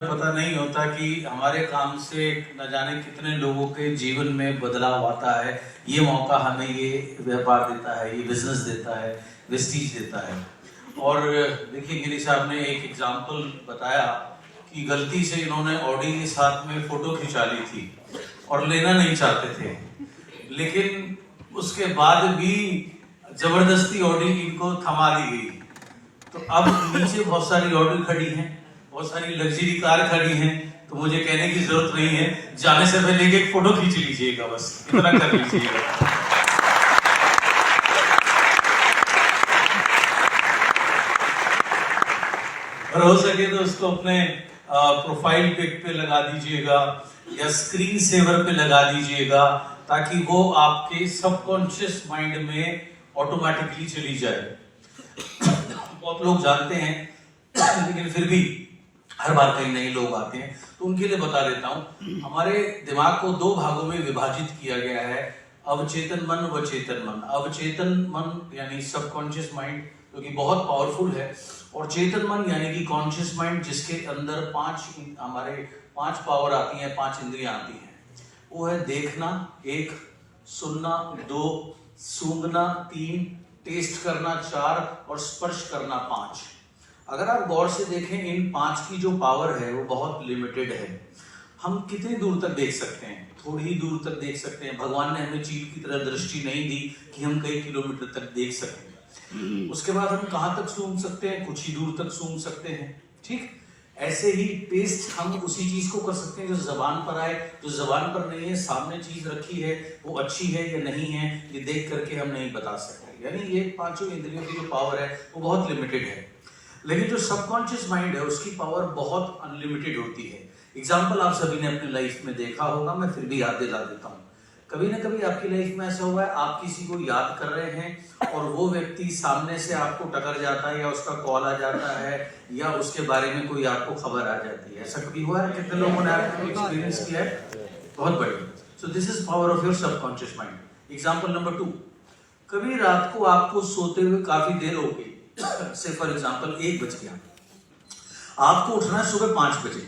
पता नहीं होता कि हमारे काम से न जाने कितने लोगों के जीवन में बदलाव आता है। ये मौका हमें ये व्यापार देता है, ये बिजनेस देता है, वेस्टीज देता है। और देखिए गिरी साहब ने एक एग्जाम्पल बताया कि गलती से इन्होंने ऑडी के साथ में फोटो खिंचा ली थी और लेना नहीं चाहते थे, लेकिन उसके बाद भी जबरदस्ती ऑडी इनको थमा दी गई। तो अब नीचे बहुत सारी ऑडी खड़ी हैं, बहुत सारी लग्जरी कार खड़ी हैं, तो मुझे कहने की जरूरत नहीं है, जाने से पहले एक फोटो खींच लीजिएगा, बस इतना कर लीजिएगा। और हो सके तो उसको अपने प्रोफाइल पिक पे लगा दीजिएगा या स्क्रीन सेवर पे लगा दीजिएगा, ताकि वो आपके सबकॉन्शियस माइंड में ऑटोमेटिकली चली जाए। बहुत लोग जानते हैं, लेकिन फिर भी हर बार कई नए लोग आते हैं, तो उनके लिए बता देता हूं। हमारे दिमाग को दो भागों में विभाजित किया गया है, अवचेतन मन व चेतन मन। अवचेतन मन यानी सबकॉन्शियस माइंड, जो कि बहुत पावरफुल है, और चेतन मन यानी कि कॉन्शियस माइंड, जिसके अंदर हमारे पांच पावर आती हैं, पांच इंद्रियां आती हैं। वो है देखना 1, सुनना 2, सूंघना 3, टेस्ट करना 4 और स्पर्श करना 5। अगर आप गौर से देखें, इन 5 की जो पावर है वो बहुत लिमिटेड है। हम कितनी दूर तक देख सकते हैं? थोड़ी ही दूर तक देख सकते हैं। भगवान ने हमें चील की तरह दृष्टि नहीं दी कि हम कई किलोमीटर तक देख सकें। उसके बाद हम कहां तक सूंघ सकते हैं? कुछ ही दूर तक सूंघ सकते हैं। ठीक ऐसे ही टेस्ट हम उसी चीज को कर सकते हैं जो जबान पर आए। जो जबान पर नहीं है, सामने चीज रखी है, वो अच्छी है या नहीं है, ये देख करके हम नहीं बता सकते। यानी ये पांचों इंद्रियों की जो पावर है वो बहुत लिमिटेड है। लेकिन जो सबकॉन्शियस माइंड है उसकी पावर बहुत अनलिमिटेड होती है। एग्जाम्पल आप सभी ने अपनी लाइफ में देखा होगा, मैं फिर भी याद दिला देता हूँ। कभी ना कभी आपकी लाइफ में ऐसा हुआ है, आप किसी को याद कर रहे हैं और वो व्यक्ति सामने से आपको टकर जाता है, या उसका कॉल आ जाता है, या उसके बारे में कोई आपको खबर आ जाती है। ऐसा कभी हुआ है? कितने लोगों ने आपको एक्सपीरियंस किया है? बहुत बढ़िया। So this is power of your subconscious mind. Example number 2, कभी रात को आपको सोते हुए काफी देर हो गई, से फॉर एग्जाम्पल 1 बज गया, आपको उठना है सुबह 5 बजे।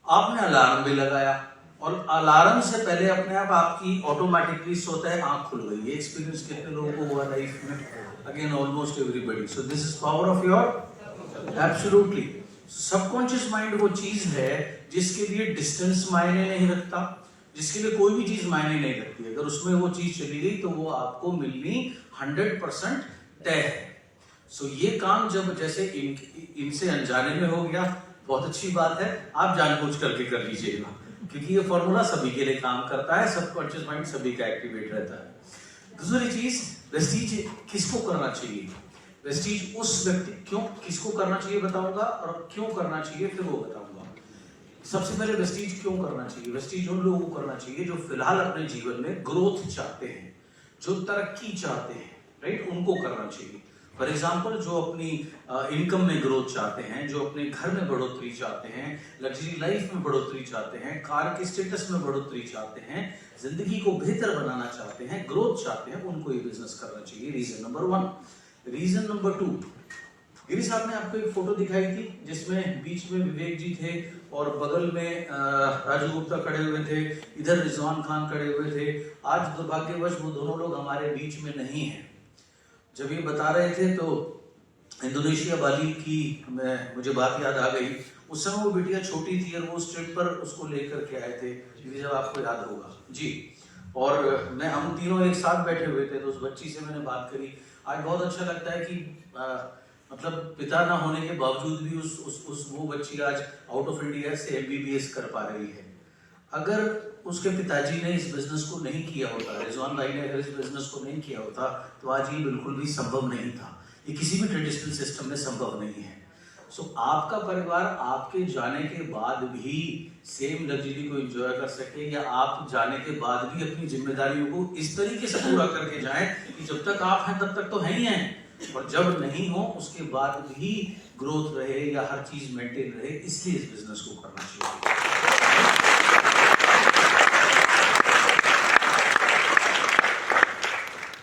आपने अलार्म भी लगाया और अलार्म से पहले अपने आप आपकी ऑटोमेटिकली सोता है, आंख खुल गई। ये एक्सपीरियंस कितने लोगों को हुआ लाइफ में? Again almost everybody. So this is power of your absolutely subconscious mind. वो चीज है जिसके लिए डिस्टेंस मायने नहीं रखता, जिसके लिए कोई भी चीज मायने नहीं रखती। अगर उसमें वो चीज चली गई तो वो आपको मिलनी 100% तय है। सो ये काम जब जैसे इनसे अनजाने में हो गया, बहुत अच्छी बात है, आप जानबूझ करके कर लीजिएगा, क्योंकि ये फॉर्मूला सभी के लिए काम करता है। सबकॉन्शियस माइंड सभी का एक्टिवेट रहता है। दूसरी चीज, वेस्टीज किसको करना चाहिए? वेस्टीज उस व्यक्ति किसको करना चाहिए बताऊंगा, और क्यों करना चाहिए फिर वो बताऊंगा। सबसे पहले वेस्टीज क्यों करना चाहिए? वेस्टीज उन लोगों को करना चाहिए जो फिलहाल अपने जीवन में ग्रोथ चाहते हैं, जो तरक्की चाहते हैं, राइट? उनको करना चाहिए। फॉर एग्जाम्पल, जो अपनी इनकम में ग्रोथ चाहते हैं, जो अपने घर में बढ़ोतरी चाहते हैं, लग्जरी लाइफ में बढ़ोतरी चाहते हैं, कार के स्टेटस में बढ़ोतरी चाहते हैं, जिंदगी को बेहतर बनाना चाहते हैं, ग्रोथ चाहते हैं, उनको ये बिजनेस करना चाहिए। Reason number 1। Reason number 2, Giri साहब ने आपको एक फोटो दिखाई थी जिसमें बीच में विवेक जी थे और बगल में राजू गुप्ता खड़े हुए थे, इधर रिजवान खान खड़े हुए थे। आज दुर्भाग्यवश वो दोनों लोग हमारे बीच में नहीं है। जब ये बता रहे थे तो इंडोनेशिया बाली की मुझे बात याद आ गई। उस समय वो बिटिया छोटी थी और वो स्ट्रीट पर उसको लेकर के आए थे, जब आपको याद होगा जी। और हम तीनों एक साथ बैठे हुए थे, तो उस बच्ची से मैंने बात करी। आज बहुत अच्छा लगता है कि मतलब पिता ना होने के बावजूद भी वो बच्ची आज आउट ऑफ इंडिया से MBBS कर पा रही है। अगर उसके पिताजी ने इस बिजनेस को नहीं किया होता, रिजवान भाई ने अगर इस बिजनेस को नहीं किया होता, तो आज ये बिल्कुल भी संभव नहीं था। ये किसी भी ट्रेडिशनल सिस्टम में संभव नहीं है। सो आपका परिवार आपके जाने के बाद भी सेम लग्जरी को एंजॉय कर सके, या आप जाने के बाद भी अपनी जिम्मेदारियों को इस तरीके से पूरा करके जाएं कि जब तक आप हैं तब तक तो है ही हैं, और जब नहीं हो उसके बाद भी ग्रोथ रहे या हर चीज मेंटेन रहे। इसलिए इस बिजनेस को करना चाहिए।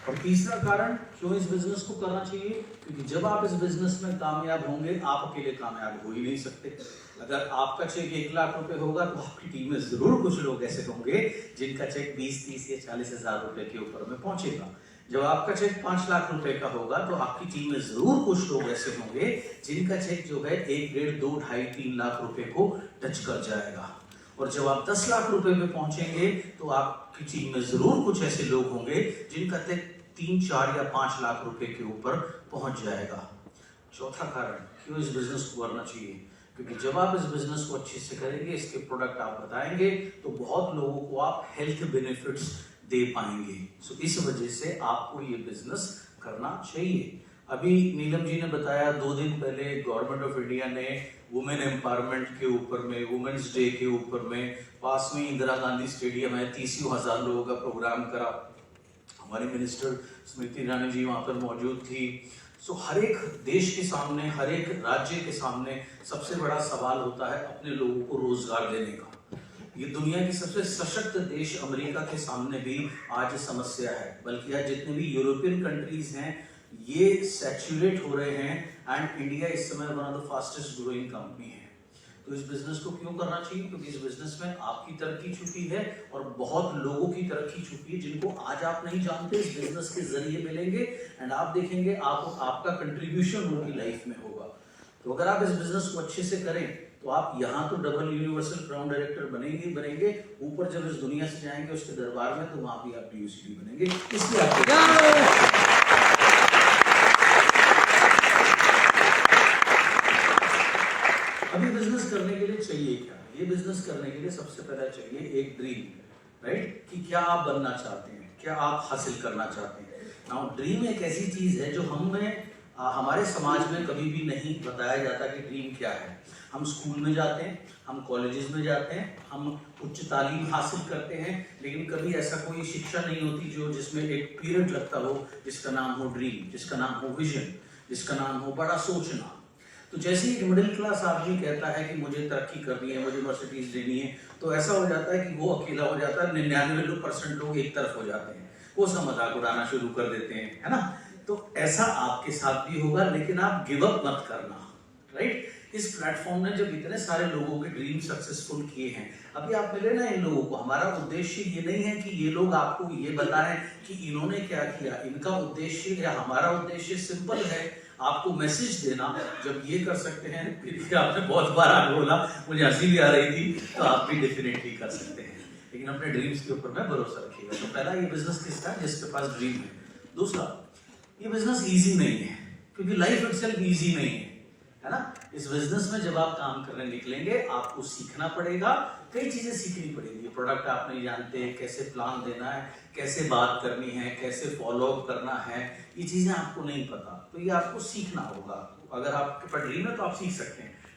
और तीसरा कारण क्यों इस बिजनेस को करना चाहिए, क्योंकि जब आप इस बिजनेस में कामयाब होंगे, आप अकेले कामयाब हो ही नहीं सकते। अगर आपका चेक 1 लाख रुपए होगा तो आपकी टीम में जरूर कुछ लोग ऐसे होंगे जिनका चेक 20, 30 या 40 हजार रुपए के ऊपर में पहुंचेगा। जब आपका चेक 5 लाख रुपए का होगा तो आपकी टीम में जरूर कुछ लोग ऐसे होंगे जिनका चेक जो है 1, 1.5, 2, 2.5, 3 लाख रुपए को टच कर जाएगा। और जब आप 10 लाख रुपए पे पहुंचेंगे तो आपकी टीम में जरूर कुछ ऐसे लोग होंगे जिनका चेक 3, 4 या 5 लाख रुपए के ऊपर पहुंच जाएगा। चौथा कारण क्यों इस बिजनेस को करना चाहिए, क्योंकि जब आप इस बिजनेस को अच्छे से करेंगे, इसके प्रोडक्ट आप बताएंगे तो बहुत लोगों को आप हेल्थ बेनिफिट्स दे पाएंगे। सो इस वजह से आपको ये बिजनेस करना चाहिए। अभी नीलम जी ने बताया 2 दिन पहले गवर्नमेंट ऑफ इंडिया ने वुमेन एम्पावरमेंट के ऊपर में, वुमेन्स डे के ऊपर में पास में इंदिरा गांधी स्टेडियम है, 30,000 लोगों का प्रोग्राम करा। हमारी मिनिस्टर स्मृति ईरानी जी वहां पर मौजूद थी। सो हर एक देश के सामने, हर एक राज्य के सामने सबसे बड़ा सवाल होता है अपने लोगों को रोजगार देने का। ये दुनिया की सबसे सशक्त देश अमेरिका के सामने भी आज समस्या है, बल्कि आज जितने भी यूरोपियन कंट्रीज हैं ये सैचुरेट हो रहे हैं एंड इंडिया इस समय one of the fastest growing company है। तो इस बिजनेस को क्यों करना चाहिए, क्योंकि इस बिजनेस में आपकी तरक्की छुपी है और बहुत लोगों की तरक्की छुपी है जिनको आज आप नहीं जानते, इस बिजनेस के जरिए मिलेंगे एंड आप देखेंगे आपका कंट्रीब्यूशन उनकी लाइफ में होगा। तो अगर आप इस बिजनेस को अच्छे से करें तो आप यहाँ तो डबल यूनिवर्सल क्राउन डायरेक्टर बनेंगे ही बनेंगे, ऊपर जब इस दुनिया से जाएंगे उसके दरबार में तो वहां भी आप DOCD बनेंगे। इसलिए अभी बिजनेस करने के लिए चाहिए क्या? ये बिजनेस करने के लिए सबसे पहले चाहिए एक ड्रीम, राइट? कि क्या आप बनना चाहते हैं, क्या आप हासिल करना चाहते हैं। नाउ ड्रीम एक ऐसी चीज है जो हमारे समाज में कभी भी नहीं बताया जाता कि ड्रीम क्या है। हम स्कूल में जाते हैं, हम कॉलेजेस में जाते हैं, हम उच्च तालीम हासिल करते हैं, लेकिन कभी ऐसा कोई शिक्षा नहीं होती जिसमें एक पीरियड लगता हो जिसका नाम हो ड्रीम, जिसका नाम हो विजन, जिसका नाम हो बड़ा सोचना। तो जैसे ही मिडिल क्लास आदमी कहता है कि मुझे तरक्की करनी है, मुझे मर्सिडीज लेनी है, तो ऐसा हो जाता है कि वो अकेला हो जाता है, 99% लोग एक तरफ हो जाते हैं, वो सब मजाक उड़ाना शुरू कर देते हैं, है ना? तो ऐसा आपके साथ भी होगा, लेकिन आप गिव अप मत करना, राइट? इस प्लेटफॉर्म ने जब इतने सारे लोगों के ड्रीम सक्सेसफुल किए हैं, अभी आप मिले ना इन लोगों को, हमारा उद्देश्य ये नहीं है कि ये लोग आपको ये बताएं कि इन्होंने क्या किया। इनका उद्देश्य या हमारा उद्देश्य सिंपल है, आपको मैसेज देना। जब ये कर सकते हैं, फिर आपने बहुत बार आगे बोला, मुझे हंसी भी आ रही थी, तो आप भी डेफिनेटली कर सकते हैं, लेकिन अपने ड्रीम्स के ऊपर में भरोसा रखिएगा। तो पहला, ये बिजनेस किसका है? जिसके पास ड्रीम है। दूसरा, ये बिजनेस इजी नहीं है, क्योंकि लाइफ इटसेल्फ इजी नहीं है ना? इस बिजनेस में जब आप काम करने निकलेंगे आपको सीखना पड़ेगा, कई चीजें सीखनी पड़ेगी। प्रोडक्ट आप नहीं जानते, कैसे प्लान देना है, कैसे बात करनी है, कैसे फॉलो अप करना है, ये चीजें आपको नहीं पता, तो ये आपको सीखना होगा। अगर आपके पास ड्रीम है तो आप सीख सकते हैं,